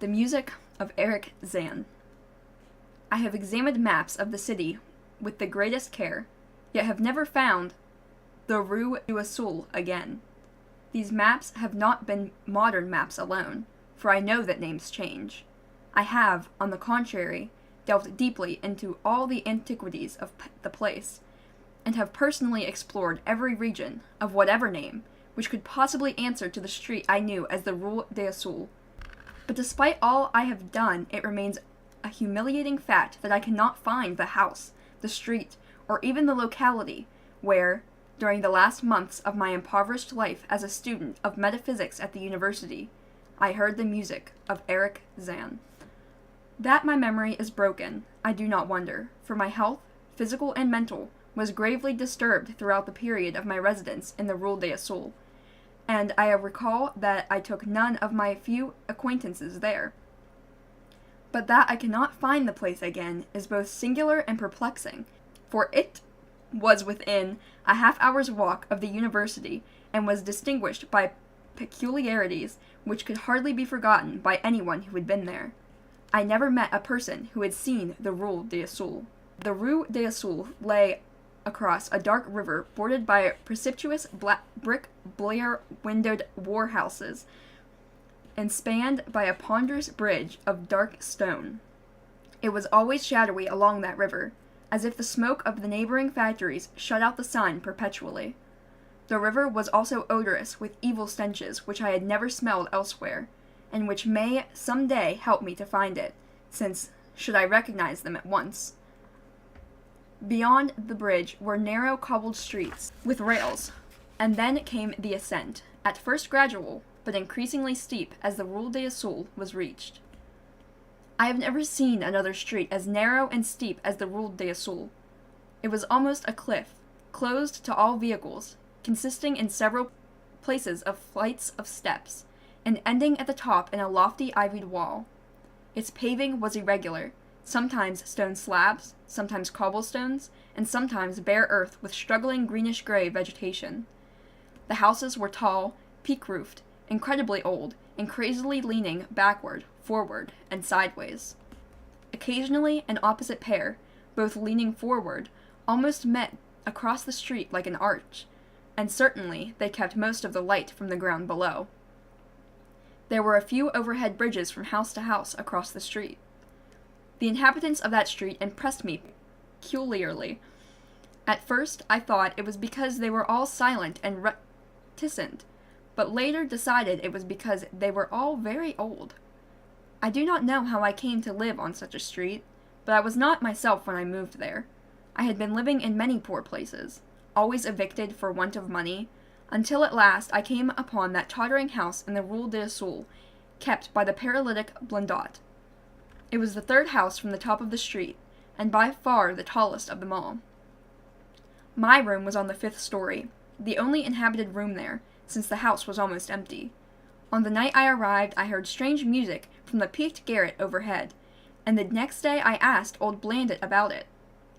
The music of Erich Zann. I have examined maps of the city with the greatest care, yet have never found the Rue du Soul again. These maps have not been modern maps alone, for I know that names change. I have, on the contrary, delved deeply into all the antiquities of the place, and have personally explored every region, of whatever name, which could possibly answer to the street I knew as the Rue du Soul. But despite all I have done, it remains a humiliating fact that I cannot find the house, the street, or even the locality where, during the last months of my impoverished life as a student of metaphysics at the university, I heard the music of Erich Zann. That my memory is broken, I do not wonder, for my health, physical and mental, was gravely disturbed throughout the period of my residence in the Rue du Soul, and I recall that I took none of my few acquaintances there. But that I cannot find the place again is both singular and perplexing, for it was within a half-hour's walk of the university, and was distinguished by peculiarities which could hardly be forgotten by anyone who had been there. I never met a person who had seen the Rue du Soul. The Rue du Soul lay across a dark river bordered by precipitous brick Blair-windowed warehouses, and spanned by a ponderous bridge of dark stone. It was always shadowy along that river, as if the smoke of the neighboring factories shut out the sun perpetually. The river was also odorous with evil stenches which I had never smelled elsewhere, and which may some day help me to find it, since should I recognize them at once. Beyond the bridge were narrow cobbled streets with rails, and then came the ascent, at first gradual, but increasingly steep as the Rue du Soul was reached. I have never seen another street as narrow and steep as the Rue du Soul. It was almost a cliff, closed to all vehicles, consisting in several places of flights of steps, and ending at the top in a lofty ivied wall. Its paving was irregular, sometimes stone slabs, sometimes cobblestones, and sometimes bare earth with struggling greenish-gray vegetation. The houses were tall, peak-roofed, incredibly old, and crazily leaning backward, forward, and sideways. Occasionally an opposite pair, both leaning forward, almost met across the street like an arch, and certainly they kept most of the light from the ground below. There were a few overhead bridges from house to house across the street. The inhabitants of that street impressed me peculiarly. At first I thought it was because they were all silent and reticent, but later decided it was because they were all very old. I do not know how I came to live on such a street, but I was not myself when I moved there. I had been living in many poor places, always evicted for want of money, until at last I came upon that tottering house in the Rue du Soul, kept by the paralytic Blondat. It was the third house from the top of the street, and by far the tallest of them all. My room was on the 5th story, the only inhabited room there, since the house was almost empty. On the night I arrived, I heard strange music from the peaked garret overhead, and the next day I asked old Blandet about it.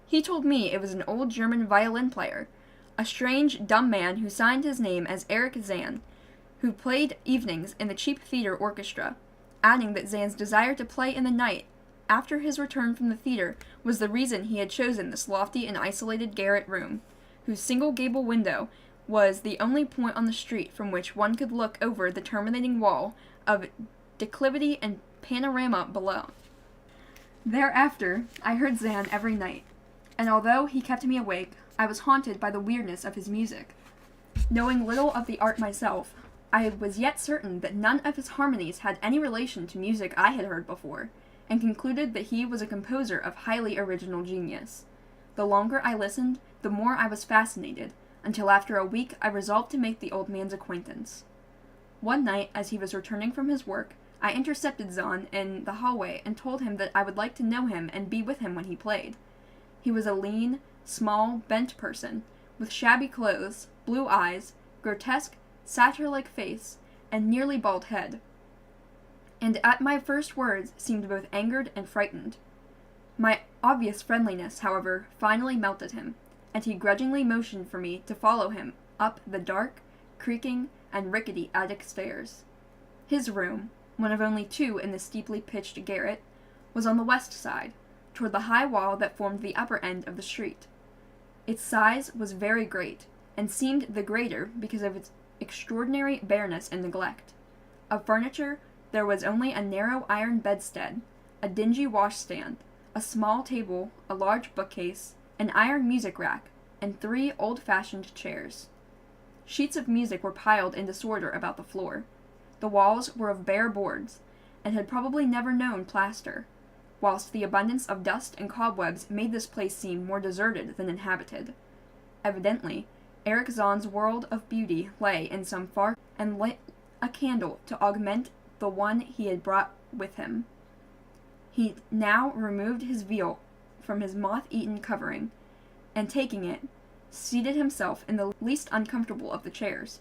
He told me it was an old German violin player, a strange, dumb man who signed his name as Erich Zann, who played evenings in the cheap theater orchestra, adding that Zann's desire to play in the night after his return from the theater was the reason he had chosen this lofty and isolated garret room, whose single gable window was the only point on the street from which one could look over the terminating wall of declivity and panorama below. Thereafter, I heard Zann every night, and although he kept me awake, I was haunted by the weirdness of his music. Knowing little of the art myself, I was yet certain that none of his harmonies had any relation to music I had heard before, and concluded that he was a composer of highly original genius. The longer I listened, the more I was fascinated, until after a week I resolved to make the old man's acquaintance. One night, as he was returning from his work, I intercepted Zann in the hallway and told him that I would like to know him and be with him when he played. He was a lean, small, bent person, with shabby clothes, blue eyes, grotesque, satyr-like face, and nearly bald head, and at my first words seemed both angered and frightened. My obvious friendliness, however, finally melted him, and he grudgingly motioned for me to follow him up the dark, creaking, and rickety attic stairs. His room, one of only two in the steeply pitched garret, was on the west side, toward the high wall that formed the upper end of the street. Its size was very great, and seemed the greater because of its extraordinary bareness and neglect. Of furniture, there was only a narrow iron bedstead, a dingy washstand, a small table, a large bookcase, an iron music rack, and 3 old-fashioned chairs. Sheets of music were piled in disorder about the floor. The walls were of bare boards, and had probably never known plaster, whilst the abundance of dust and cobwebs made this place seem more deserted than inhabited. Evidently, Erich Zann's world of beauty lay in some far and lit a candle to augment the one he had brought with him. He now removed his veil from his moth-eaten covering, and taking it, seated himself in the least uncomfortable of the chairs.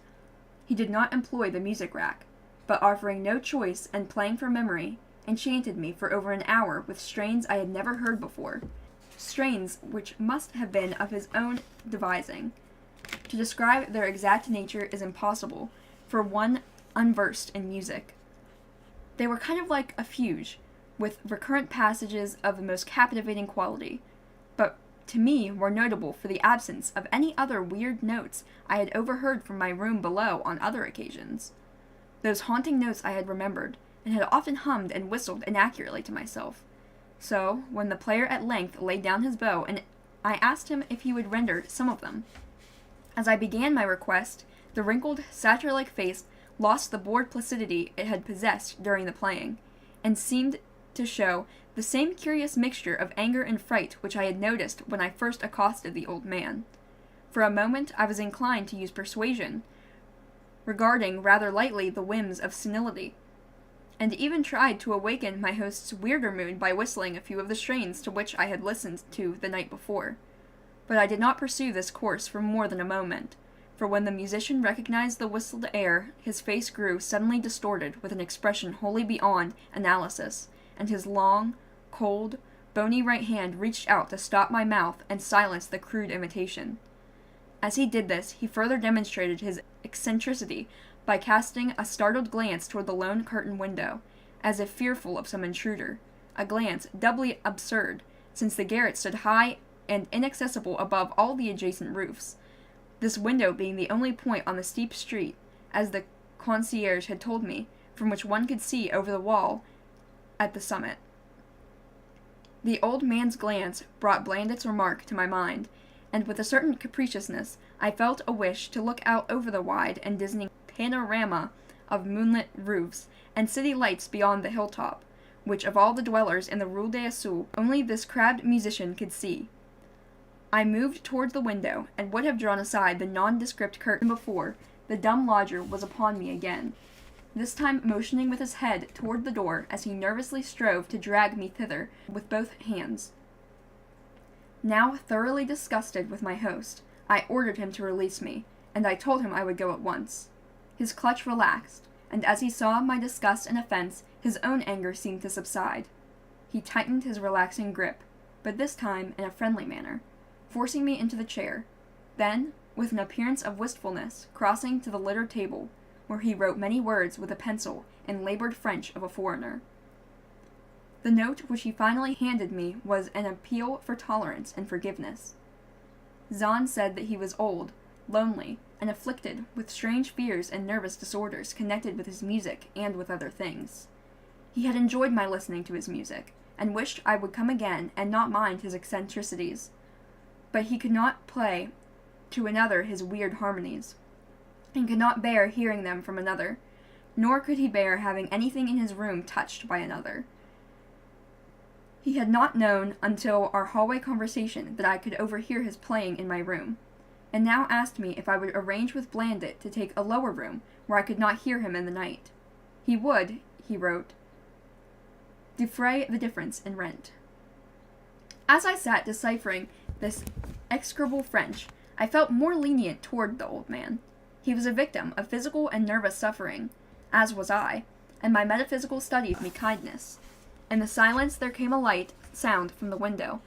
He did not employ the music rack, but offering no choice and playing from memory, enchanted me for over an hour with strains I had never heard before, strains which must have been of his own devising. To describe their exact nature is impossible for one unversed in music. They were kind of like a fugue, with recurrent passages of the most captivating quality, but to me were notable for the absence of any other weird notes I had overheard from my room below on other occasions. Those haunting notes I had remembered, and had often hummed and whistled inaccurately to myself. So, when the player at length laid down his bow, and I asked him if he would render some of them. As I began my request, the wrinkled, satyr-like face lost the bored placidity it had possessed during the playing, and seemed to show the same curious mixture of anger and fright which I had noticed when I first accosted the old man. For a moment I was inclined to use persuasion, regarding rather lightly the whims of senility, and even tried to awaken my host's weirder mood by whistling a few of the strains to which I had listened to the night before. But I did not pursue this course for more than a moment, for when the musician recognized the whistled air, his face grew suddenly distorted with an expression wholly beyond analysis, and his long, cold, bony right hand reached out to stop my mouth and silence the crude imitation. As he did this, he further demonstrated his eccentricity by casting a startled glance toward the lone curtain window, as if fearful of some intruder, a glance doubly absurd, since the garret stood high and inaccessible above all the adjacent roofs, this window being the only point on the steep street, as the concierge had told me, from which one could see over the wall at the summit. The old man's glance brought Blandit's remark to my mind, and with a certain capriciousness I felt a wish to look out over the wide and dizzying panorama of moonlit roofs and city lights beyond the hilltop, which of all the dwellers in the Rue de Assault only this crabbed musician could see. I moved toward the window, and would have drawn aside the nondescript curtain before the dumb lodger was upon me again, this time motioning with his head toward the door as he nervously strove to drag me thither with both hands. Now thoroughly disgusted with my host, I ordered him to release me, and I told him I would go at once. His clutch relaxed, and as he saw my disgust and offense, his own anger seemed to subside. He tightened his relaxing grip, but this time in a friendly manner, forcing me into the chair, then, with an appearance of wistfulness, crossing to the littered table, where he wrote many words with a pencil in labored French of a foreigner. The note which he finally handed me was an appeal for tolerance and forgiveness. Zann said that he was old, lonely, and afflicted with strange fears and nervous disorders connected with his music and with other things. He had enjoyed my listening to his music, and wished I would come again and not mind his eccentricities, but he could not play to another his weird harmonies, and could not bear hearing them from another, nor could he bear having anything in his room touched by another. He had not known until our hallway conversation that I could overhear his playing in my room, and now asked me if I would arrange with Blandit to take a lower room where I could not hear him in the night. He would, he wrote, defray the difference in rent. As I sat deciphering this execrable French, I felt more lenient toward the old man. He was a victim of physical and nervous suffering, as was I, and my metaphysical studied me kindness. In the silence there came a light sound from the window.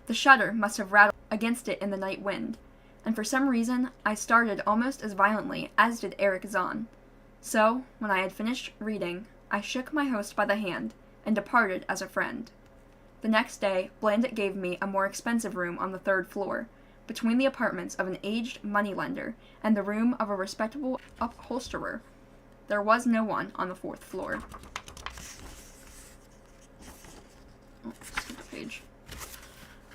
The shutter must have rattled against it in the night wind, and for some reason I started almost as violently as did Erich Zann. So, when I had finished reading, I shook my host by the hand and departed as a friend. The next day, Blandit gave me a more expensive room on the 3rd floor, between the apartments of an aged moneylender and the room of a respectable upholsterer. There was no one on the 4th floor. Page.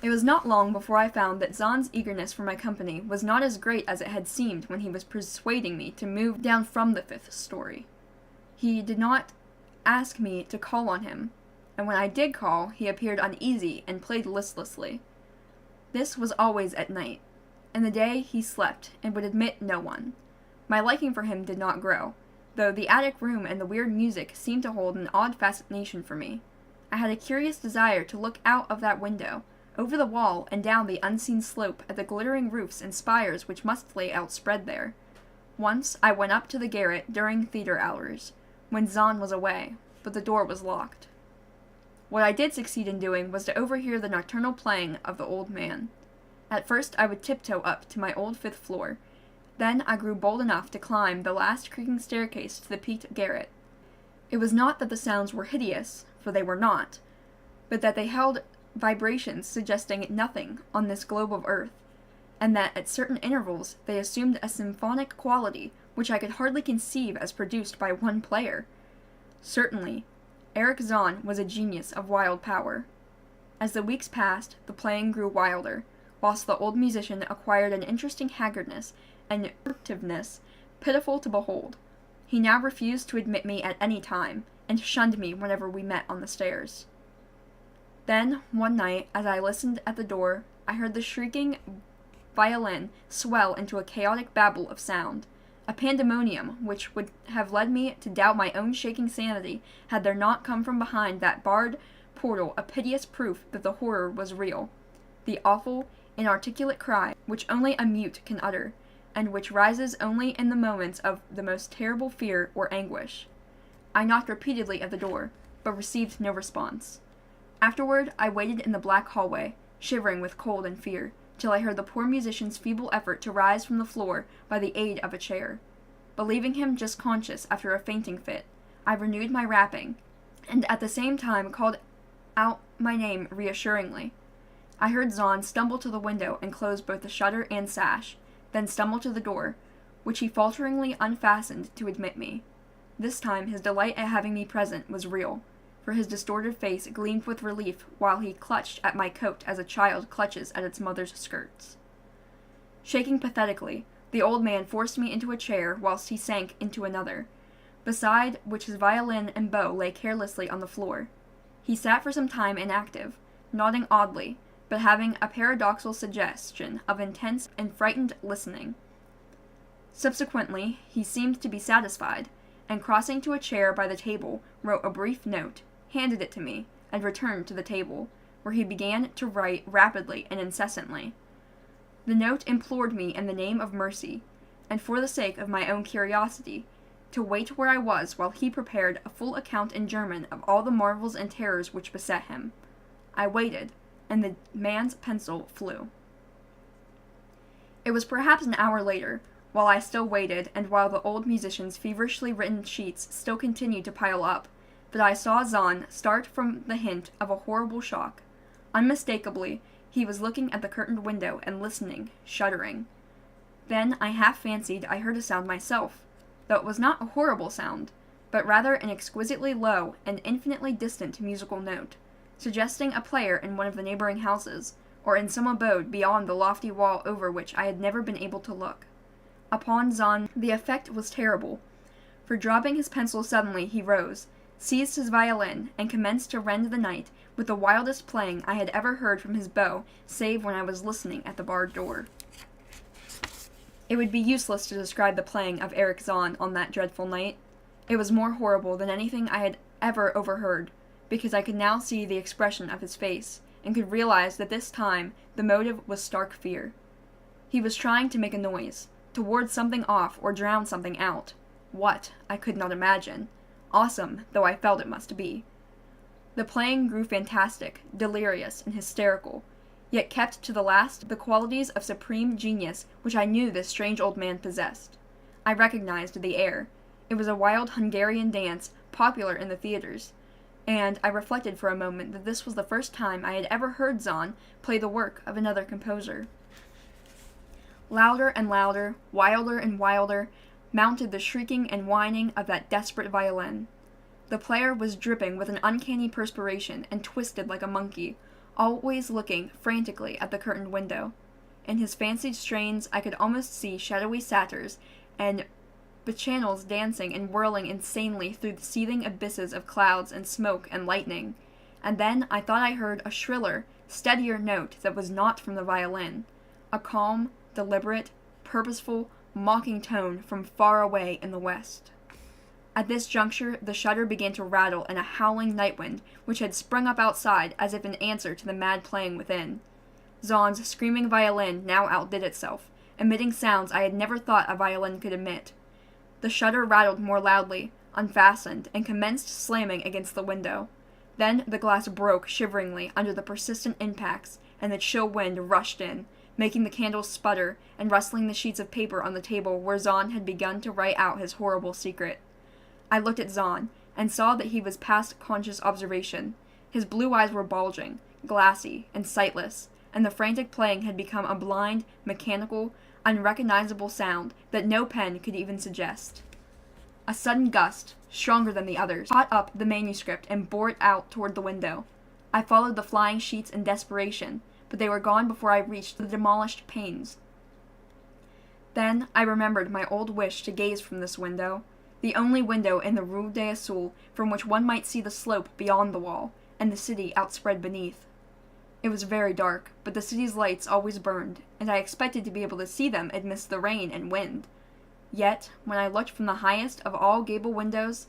It was not long before I found that Zann's eagerness for my company was not as great as it had seemed when he was persuading me to move down from the 5th story. He did not ask me to call on him, and when I did call, he appeared uneasy and played listlessly. This was always at night. In the day he slept and would admit no one. My liking for him did not grow, though the attic room and the weird music seemed to hold an odd fascination for me. I had a curious desire to look out of that window, over the wall and down the unseen slope at the glittering roofs and spires which must lay outspread there. Once I went up to the garret during theater hours, when Zann was away, but the door was locked. What I did succeed in doing was to overhear the nocturnal playing of the old man. At first I would tiptoe up to my old 5th floor. Then I grew bold enough to climb the last creaking staircase to the peaked garret. It was not that the sounds were hideous, for they were not, but that they held vibrations suggesting nothing on this globe of earth, and that at certain intervals they assumed a symphonic quality which I could hardly conceive as produced by one player. Certainly, Erich Zann was a genius of wild power. As the weeks passed, the playing grew wilder, whilst the old musician acquired an interesting haggardness and furtiveness pitiful to behold. He now refused to admit me at any time, and shunned me whenever we met on the stairs. Then, one night, as I listened at the door, I heard the shrieking violin swell into a chaotic babble of sound, a pandemonium which would have led me to doubt my own shaking sanity had there not come from behind that barred portal a piteous proof that the horror was real, the awful, inarticulate cry which only a mute can utter, and which rises only in the moments of the most terrible fear or anguish. I knocked repeatedly at the door, but received no response. Afterward, I waited in the black hallway, shivering with cold and fear, till I heard the poor musician's feeble effort to rise from the floor by the aid of a chair. Believing him just conscious after a fainting fit, I renewed my rapping, and at the same time called out my name reassuringly. I heard Zann stumble to the window and close both the shutter and sash, then stumble to the door, which he falteringly unfastened to admit me. This time his delight at having me present was real, for his distorted face gleamed with relief while he clutched at my coat as a child clutches at its mother's skirts. Shaking pathetically, the old man forced me into a chair whilst he sank into another, beside which his violin and bow lay carelessly on the floor. He sat for some time inactive, nodding oddly, but having a paradoxical suggestion of intense and frightened listening. Subsequently, he seemed to be satisfied, and crossing to a chair by the table, wrote a brief note, handed it to me, and returned to the table, where he began to write rapidly and incessantly. The note implored me in the name of mercy, and for the sake of my own curiosity, to wait where I was while he prepared a full account in German of all the marvels and terrors which beset him. I waited, and the man's pencil flew. It was perhaps an hour later, while I still waited, and while the old musician's feverishly written sheets still continued to pile up, that I saw Zann start from the hint of a horrible shock. Unmistakably, he was looking at the curtained window and listening, shuddering. Then I half fancied I heard a sound myself, though it was not a horrible sound, but rather an exquisitely low and infinitely distant musical note, suggesting a player in one of the neighboring houses, or in some abode beyond the lofty wall over which I had never been able to look. Upon Zann the effect was terrible, for dropping his pencil suddenly he rose, seized his violin, and commenced to rend the night with the wildest playing I had ever heard from his bow, save when I was listening at the barred door. It would be useless to describe the playing of Erich Zann on that dreadful night. It was more horrible than anything I had ever overheard, because I could now see the expression of his face, and could realize that this time the motive was stark fear. He was trying to make a noise, to ward something off or drown something out. What, I could not imagine, awesome though I felt it must be. The playing grew fantastic, delirious, and hysterical, yet kept to the last the qualities of supreme genius which I knew this strange old man possessed. I recognized the air. It was a wild Hungarian dance, popular in the theaters, and I reflected for a moment that this was the first time I had ever heard Zann play the work of another composer. Louder and louder, wilder and wilder, mounted the shrieking and whining of that desperate violin. The player was dripping with an uncanny perspiration and twisted like a monkey, always looking frantically at the curtained window. In his fancied strains I could almost see shadowy satyrs and bacchanals dancing and whirling insanely through the seething abysses of clouds and smoke and lightning. And then I thought I heard a shriller, steadier note that was not from the violin, a calm, deliberate, purposeful, mocking tone from far away in the west. At this juncture, the shutter began to rattle in a howling night wind which had sprung up outside as if in answer to the mad playing within. Zann's screaming violin now outdid itself, emitting sounds I had never thought a violin could emit. The shutter rattled more loudly, unfastened, and commenced slamming against the window. Then the glass broke shiveringly under the persistent impacts, and the chill wind rushed in, making the candles sputter and rustling the sheets of paper on the table where Zann had begun to write out his horrible secret. I looked at Zann, and saw that he was past conscious observation. His blue eyes were bulging, glassy, and sightless, and the frantic playing had become a blind, mechanical, unrecognizable sound that no pen could even suggest. A sudden gust, stronger than the others, caught up the manuscript and bore it out toward the window. I followed the flying sheets in desperation, but they were gone before I reached the demolished panes. Then I remembered my old wish to gaze from this window, the only window in the Rue de Soul from which one might see the slope beyond the wall, and the city outspread beneath. It was very dark, but the city's lights always burned, and I expected to be able to see them amidst the rain and wind. Yet, when I looked from the highest of all gable windows,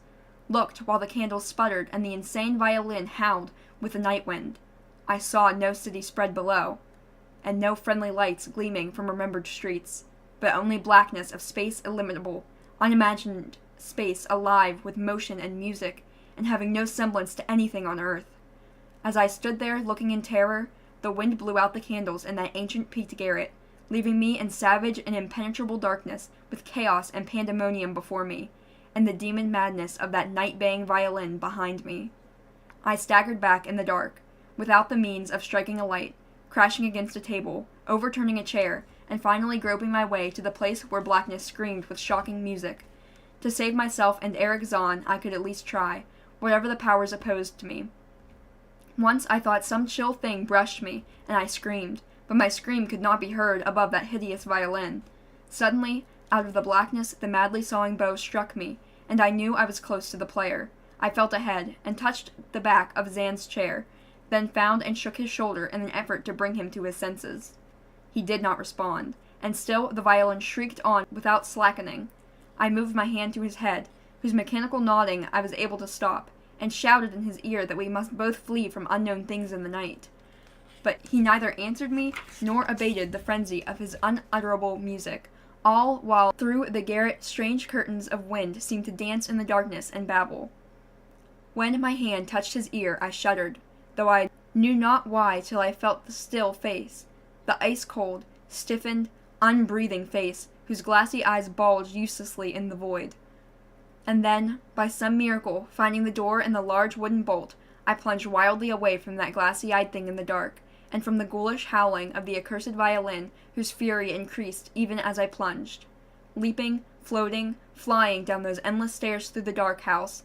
looked while the candles sputtered and the insane violin howled with the night wind, I saw no city spread below, and no friendly lights gleaming from remembered streets, but only blackness of space illimitable, unimagined space alive with motion and music, and having no semblance to anything on earth. As I stood there looking in terror, the wind blew out the candles in that ancient peaked garret, leaving me in savage and impenetrable darkness with chaos and pandemonium before me, and the demon madness of that night-baying violin behind me. I staggered back in the dark, without the means of striking a light, crashing against a table, overturning a chair, and finally groping my way to the place where blackness screamed with shocking music. To save myself and Erich Zann I could at least try, whatever the powers opposed to me. Once I thought some chill thing brushed me, and I screamed, but my scream could not be heard above that hideous violin. Suddenly, out of the blackness, the madly sawing bow struck me, and I knew I was close to the player. I felt ahead, and touched the back of Zann's chair, then found and shook his shoulder in an effort to bring him to his senses. He did not respond, and still the violin shrieked on without slackening. I moved my hand to his head, whose mechanical nodding I was able to stop, and shouted in his ear that we must both flee from unknown things in the night. But he neither answered me, nor abated the frenzy of his unutterable music, all while through the garret strange curtains of wind seemed to dance in the darkness and babble. When my hand touched his ear I shuddered, though I knew not why till I felt the still face, the ice-cold, stiffened, unbreathing face, whose glassy eyes bulged uselessly in the void. And then, by some miracle, finding the door and the large wooden bolt, I plunged wildly away from that glassy-eyed thing in the dark, and from the ghoulish howling of the accursed violin, whose fury increased even as I plunged. Leaping, floating, flying down those endless stairs through the dark house,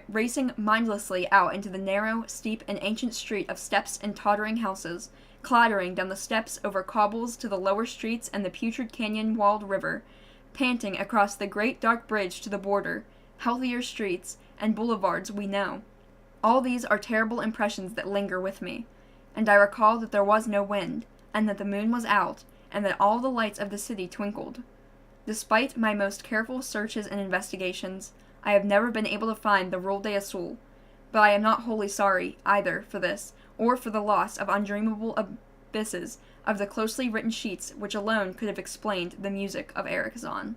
racing mindlessly out into the narrow, steep, and ancient street of steps and tottering houses, clattering down the steps over cobbles to the lower streets and the putrid canyon-walled river, panting across the great dark bridge to the border, healthier streets, and boulevards we know. All these are terrible impressions that linger with me, and I recall that there was no wind, and that the moon was out, and that all the lights of the city twinkled. Despite my most careful searches and investigations, I have never been able to find the Rue de Soul, but I am not wholly sorry, either, for this, or for the loss of undreamable abysses of the closely written sheets which alone could have explained the music of Erich Zann.